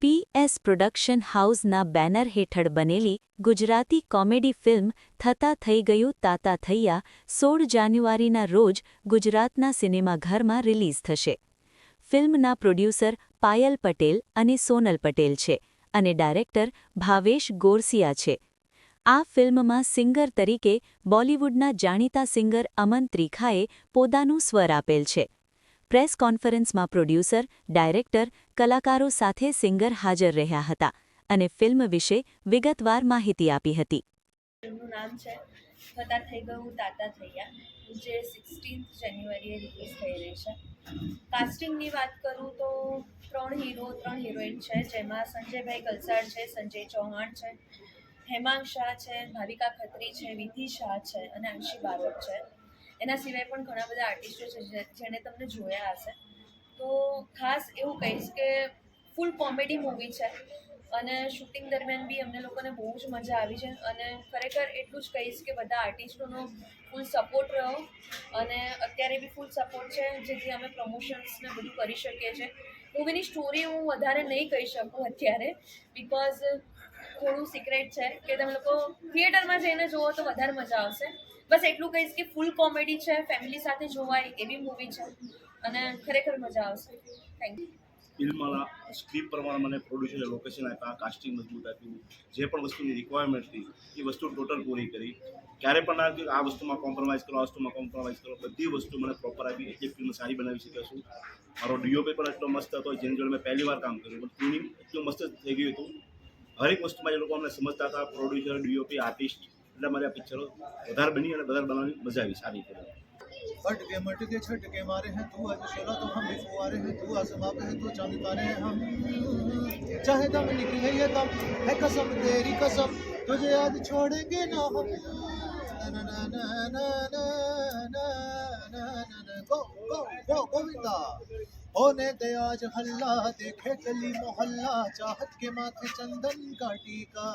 PS production હાઉસના banner હેઠળ બનેલી ગુજરાતી કોમેડી ફિલ્મ થતા થઈ ગયું તાતા થૈયા 16 જાન્યુઆરીના રોજ ગુજરાતના સિનેમાઘરમાં રિલીઝ થશે. ફિલ્મના પ્રોડ્યુસર પાયલ પટેલ અને સોનલ પટેલ છે અને ડાયરેક્ટર ભાવેશ ગોરસિયા છે. આ ફિલ્મમાં સિંગર તરીકે બોલિવૂડના જાણીતા સિંગર અમન ત્રિખાએ પોતાનું સ્વર આપેલ છે. પ્રેસ કોન્ફરન્સમાં પ્રોડ્યુસર, ડાયરેક્ટર, કલાકારો સાથે સિંગર હાજર રહ્યા હતા અને ફિલ્મ વિશે વિગતવાર માહિતી આપી હતી. ફિલ્મનું નામ છે થતા થઈ ગયું તાતા થૈયા, જે 16 જાન્યુઆરીએ રિલીઝ થઈ રહી છે. કાસ્ટિંગની વાત કરું તો 3 હીરો 3 હિરોઈન છે, જેમાં સંજયભાઈ કલસાડ છે, સંજય ચૌહાણ છે, હેમાંગ શાહ છે, ભાવિકા ખત્રી છે, વિધિ શાહ છે અને અંશી બારોટ છે. એના સિવાય પણ ઘણા બધા આર્ટિસ્ટો છે જેને તમને જોયા હશે. તો ખાસ એવું કહીશ કે ફૂલ કોમેડી મૂવી છે અને શૂટિંગ દરમિયાન બી અમને લોકોને બહુ જ મજા આવી છે અને ખરેખર એટલું જ કહીશ કે બધા આર્ટિસ્ટોનો ફૂલ સપોર્ટ રહ્યો અને અત્યારે બી ફૂલ સપોર્ટ છે, જેથી અમે પ્રમોશન્સને બધું કરી શકીએ છીએ. મૂવીની સ્ટોરી હું વધારે નહીં કહી શકું અત્યારે, બિકોઝ થોડું સિક્રેટ છે કે તમે લોકો થિયેટરમાં જઈને જુઓ તો વધારે મજા આવશે. બસ એટલું કહીશ કે ફૂલ કોમેડી છે, ફેમિલી સાથે જોવાય એવી મૂવી છે અને ખરેખર મજા આવશે. Thank you. ફિલ્મના સ્ક્રિપ્ટ પ્રમાણે મને પ્રોડ્યુસરે લોકેશન આપ્યા, કાસ્ટિંગ મજબૂત આપ્યું, જે પણ વસ્તુની રિક્વાયરમેન્ટ હતી એ વસ્તુ ટોટલ પૂરી કરી. ક્યારે પણ ના કે આ વસ્તુમાં કોમ્પ્રોમાઇઝ કરો, આ વસ્તુમાં કોમ્પ્રોમાઇઝ કરો, બધી વસ્તુ મને પ્રોપર આપી એટલી ફિલ્મ સારી બનાવી શકીશું. મારો ડીઓપી પણ એટલો મસ્ત હતો, જેની જોડે મેં પહેલી વાર કામ કર્યું, પણ ટ્યુનિંગ એટલું મસ્ત થઈ ગયું હતું. હરેક વસ્તુમાં એ લોકો અમને સમજતા હતા, પ્રોડ્યુસર, ડીઓપી, આર્ટિસ્ટ. એટલે મારે આ પિક્ચરો વધારે બની અને વધારે બનાવવાની મજા આવી, સારી કરી. मट के छट के मारे हैं तू आज शोला तो हम भी फुवारे हैं तू आसमां पे है तो चांद तारे हैं हम चाहे दम निकले ये दम है कसम तेरी कसम तुझे आज छोड़ेंगे ना हम ना ना ना ना ना ना ना गो गो गो गोविंदा होने दे आज हल्ला देखे गली मोहल्ला चाहत के माथे चंदन का टीका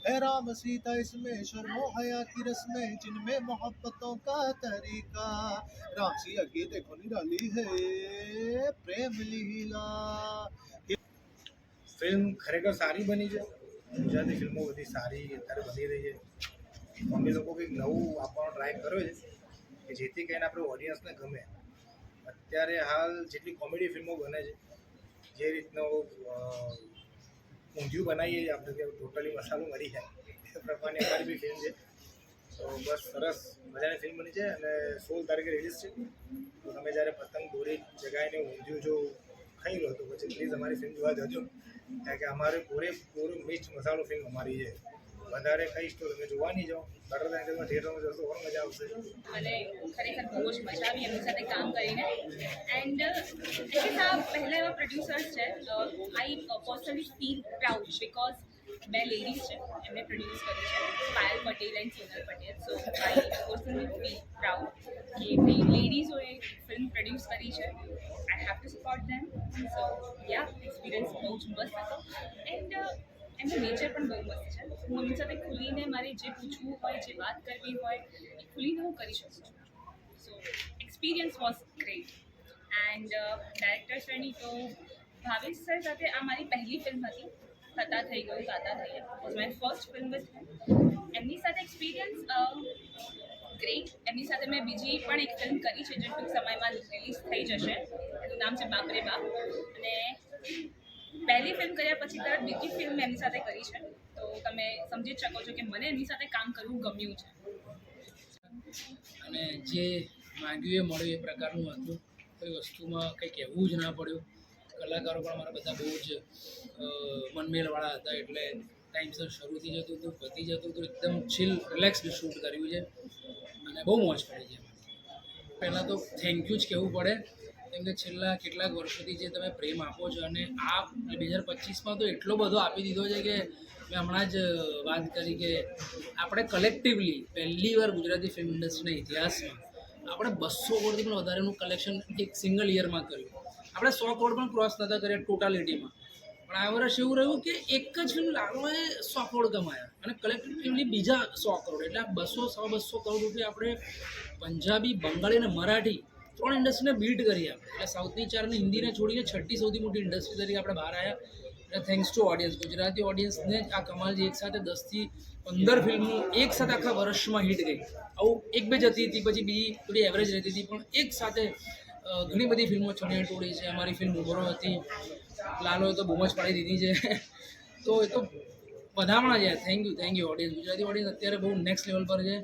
है राम सीता इसमें शर्मो हया की रस्में जिनमें मोहब्बतों का तरीका राम सिया की देखो निराली है प्रेम लीला. ફિલ્મ ખરેખર સારી બની છે. ગુજરાતી ફિલ્મો બધી સારી અત્યારે બની રહી છે. અમે લોકો કંઈક નવું આપવાનો ટ્રાય કર્યો છે કે જેથી કરીને આપણે ઓડિયન્સને ગમે. અત્યારે હાલ જેટલી કોમેડી ફિલ્મો બને છે, જે રીતનો ઊંધિયું બનાવીએ છીએ આપણે, કે ટોટલી મસાલો મરી જાય એ પ્રમાણની અમારી બી ફિલ્મ છે. તો બસ સરસ મજાની ફિલ્મ બની છે અને 16 તારીખે રિલીઝ છે. તો તમે જ્યારે પતંગ દોરી જગાવીને ઊંધિયું જો ખાઈ લો તો પછી પ્લીઝ અમારી ફિલ્મ જોવા જજો, કારણ કે અમારે પૂરેપૂરું મિક્સ મસાલો ફિલ્મ અમારી છે. વધારે કહીશ તો તમે જોવા નહીં જાઓ, બેટર દેન કે તમે થિયેટરમાં જશો પણ મજા આવશે. અને ખરેખર બહુ જ મજા આવી એમની સાથે કામ કરીને. એન્ડ આ પહેલા એવા પ્રોડ્યુસર્સ છે, I personally feel proud because 2 ladies છે એમને પ્રોડ્યુસ કરી છે, Payal Patel and Sonal Patel. So I personally feel proud કે ભાઈ લેડીઝોએ ફિલ્મ પ્રોડ્યુસ કરી છે. I have to support them. So yeah, experience બહુ જ મસ્ત હતો એન્ડ એમનું નેચર પણ બહુ મસ્ત છે. હું એમની સાથે ખુલીને મારે જે પૂછવું હોય, જે વાત કરવી હોય એ ખુલીને હું કરી શકું છું. So experience was great. And director શ્રેણી તો ભાવેશ સર સાથે આ મારી પહેલી ફિલ્મ હતી, થતા થઈ ગયું તાતા થૈયા. Was my first film with એમની સાથે એક્સપિરિયન્સ ગ્રેટ. એમની સાથે મેં બીજી પણ એક ફિલ્મ કરી છે જે ટૂંક સમયમાં રિલીઝ થઈ જશે. એનું નામ છે બાપ રે બાપ. અને પહેલી ફિલ્મ કર્યા પછી તરત બીજી ફિલ્મ એમની સાથે કરી છે. તો તમે સમજી જ શકો છો કે મને એમની સાથે કામ કરવું ગમ્યું છે. અને જે માંગ્યું એ મળ્યું એ પ્રકારનું હતું. કોઈ વસ્તુમાં કંઈ કહેવું જ ના પડ્યું. કલાકારો પણ અમારા બધા બહુ જ મનમેલવાળા હતા, એટલે ટાઈમસર શરૂ થઈ જતું હતું, પતી જતું હતું. એકદમ ચિલ રિલેક્સડ શૂટ કર્યું છે અને બહુ મોજ પડી છે. પહેલાં તો થેન્ક યુ જ કહેવું પડે, કેમ કે છેલ્લા કેટલાક વર્ષોથી જે તમે પ્રેમ આપો છો અને આ 2025માં તો એટલો બધો આપી દીધો છે કે મેં હમણાં જ વાત કરી કે આપણે કલેક્ટિવલી પહેલી વાર ગુજરાતી ફિલ્મ ઇન્ડસ્ટ્રીના ઇતિહાસમાં આપણે 200 કરોડથી પણ વધારેનું કલેક્શન એક સિંગલ યરમાં કર્યું. આપણે 100 કરોડ પણ ક્રોસ નહોતા કર્યા ટોટાલિટીમાં, પણ આ વર્ષ એવું રહ્યું કે એક જ ફિલ્મ લાલવાએ 100 કરોડ કમાયા અને કલેક્ટિવલી બીજા 100 કરોડ. એટલે 200 કરોડ રૂપિયા આપણે પંજાબી, બંગાળી અને મરાઠી 3 ઇન્ડસ્ટ્રીને બીટ કરી આપણે. એટલે સાઉથની 4 ને હિન્દીને છોડીને 6ઠ્ઠી સૌથી મોટી ઇન્ડસ્ટ્રી તરીકે આપણે બહાર આવ્યા. અને થેન્ક્સ ટુ ઓડિયન્સ, ગુજરાતી ઓડિયન્સને જ આ કમાલ જે એકસાથે 10થી 15 ફિલ્મો એક સાથે આખા વર્ષમાં હિટ ગઈ. આવું એક બે જતી હતી, પછી બીજી થોડી એવરેજ રહેતી હતી, પણ એક સાથે ઘણી બધી ફિલ્મો ચણિયા ટોળી છે, અમારી ફિલ્મ ઉભરો હતી, લાલોએ તો બૂમ જ પાડી દીધી છે. તો એ તો વધામણા છે. Thank you audience. Gujarati audience અત્યારે બહુ નેક્સ્ટ લેવલ પર છે.